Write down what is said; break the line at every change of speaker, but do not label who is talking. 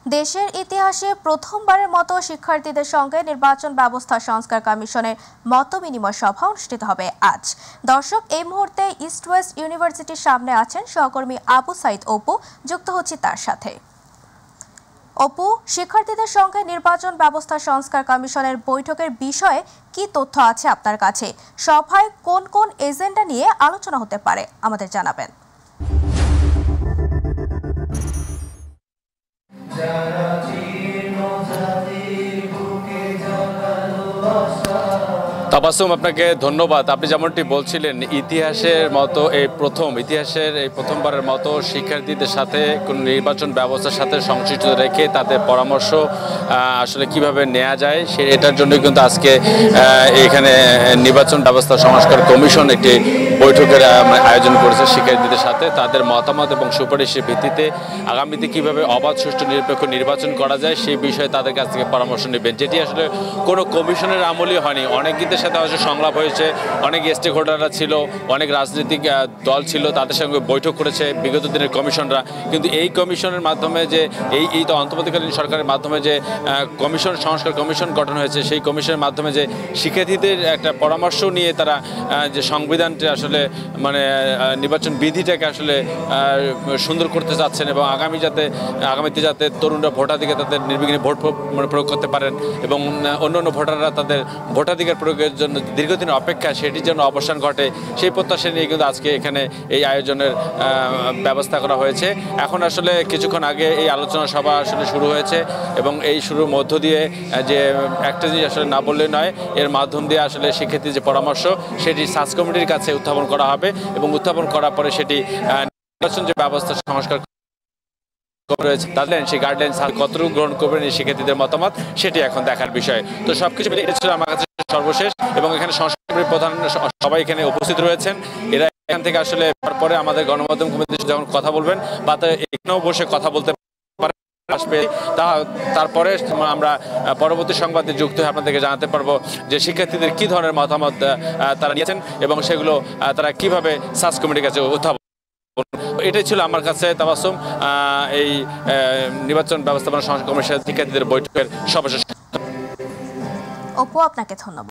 দেশের ইতিহাসে প্রথমবারের মতো শিক্ষার্থীদের সঙ্গে নির্বাচন ব্যবস্থা সংস্কার কমিশনের মতবিনিময় সভা অনুষ্ঠিত হবে আজ। দর্শক, এই মুহূর্তে ইস্ট ওয়েস্ট ইউনিভার্সিটির সামনে আছেন সহকর্মী আবু সাইদ অপু। যুক্ত হচ্ছি তার সাথে। অপু, শিক্ষার্থীদের সঙ্গে নির্বাচন ব্যবস্থা সংস্কার কমিশনের বৈঠকের বিষয়ে কি তথ্য আছে আপনার কাছে? সভায় কোন কোন এজেন্ডা নিয়ে আলোচনা হতে পারে আমাদের জানাবেন।
তাবাসসুম, আপনাকে ধন্যবাদ। আপনি যেমনটি বলছিলেন, ইতিহাসের প্রথমবারের মতো শিক্ষার্থীদের সাথে কোন নির্বাচন ব্যবস্থার সাথে সংশ্লিষ্ট রেখে তাদের পরামর্শ আসলে কিভাবে নেওয়া যায় এটার জন্য কিন্তু আজকে এখানে নির্বাচন ব্যবস্থা সংস্কার কমিশন একটি বৈঠকের আয়োজন করেছে। শিক্ষার্থীদের সাথে তাদের মতামত এবং সুপারিশের ভিত্তিতে আগামীতে কিভাবে অবাধ, সুষ্ঠু, নিরপেক্ষ নির্বাচন করা যায় সেই বিষয়ে তাদের কাছ থেকে পরামর্শ নেবেন, যেটি আসলে কোনো কমিশনের আমলই হয়নি। অনেকদের সাথে হয়তো সংলাপ হয়েছে, অনেক স্টেক হোল্ডাররা ছিল, অনেক রাজনৈতিক দল ছিল, তাদের সঙ্গে বৈঠক করেছে বিগত দিনের কমিশনরা। কিন্তু এই কমিশনের মাধ্যমে যে এই তো অন্তর্বর্তীকালীন সরকারের মাধ্যমে যে সংস্কার কমিশন গঠন হয়েছে, সেই কমিশনের মাধ্যমে যে শিক্ষার্থীদের একটা পরামর্শ নিয়ে তারা যে সংবিধানটা আসলে নির্বাচন বিধিটাকে আসলে সুন্দর করতে চাচ্ছেন এবং আগামীতে যাতে তরুণরা ভোটাধিকার তাদের নির্বিঘ্নে ভোট প্রয়োগ করতে পারেন এবং অন্য ভোটাররা তাদের ভোটাধিকার প্রয়োগের জন্য দীর্ঘদিনের অপেক্ষা সেটির জন্য অবসান ঘটে, সেই প্রত্যাশা নিয়ে কিন্তু আজকে এখানে এই আয়োজনের ব্যবস্থা করা হয়েছে। এখন আসলে কিছুক্ষণ আগে এই আলোচনা সভা আসলে শুরু হয়েছে এবং এই শুরুর মধ্য দিয়ে যে একটা জিনিস আসলে না বললে নয়, এর মাধ্যম দিয়ে আসলে শিক্ষার্থীর যে পরামর্শ সেটি সার্চ কমিটির কাছে উত্থাপন করা হবে এবং উত্থাপন করার পরে সেটি নির্বাচন যে ব্যবস্থা সংস্কার রয়েছে তাদের সেই গাইডলাইন কতটুকু গ্রহণ করবেন এই শিক্ষার্থীদের মতামত সেটি এখন দেখার বিষয়। তো সবকিছু মিলে এটা ছিল আমার কাছে সর্বশেষ এবং এখানে সংস্কার প্রধান সবাই এখানে উপস্থিত রয়েছেন। এরা এখান থেকে আসলে পরে আমাদের গণমাধ্যম কমিটি যখন কথা বলবেন বা এখানেও বসে কথা বলতে আসবে, তারপরে আমরা পরবর্তী সংবাদে যুক্ত হয়ে আপনাদেরকে জানাতে পারবো যে শিক্ষার্থীদের কি ধরনের মতামত তারা নিয়েছেন এবং সেগুলো তারা কিভাবে সার্চ কমিটির কাছে উত্থাপন। এটাই ছিল আমার কাছে তাবাসসুম এই নির্বাচন ব্যবস্থাপনা সংস্কার কমিশনের শিক্ষার্থীদের বৈঠকের সর্বশেষ।
অপু, আপনাকে ধন্যবাদ।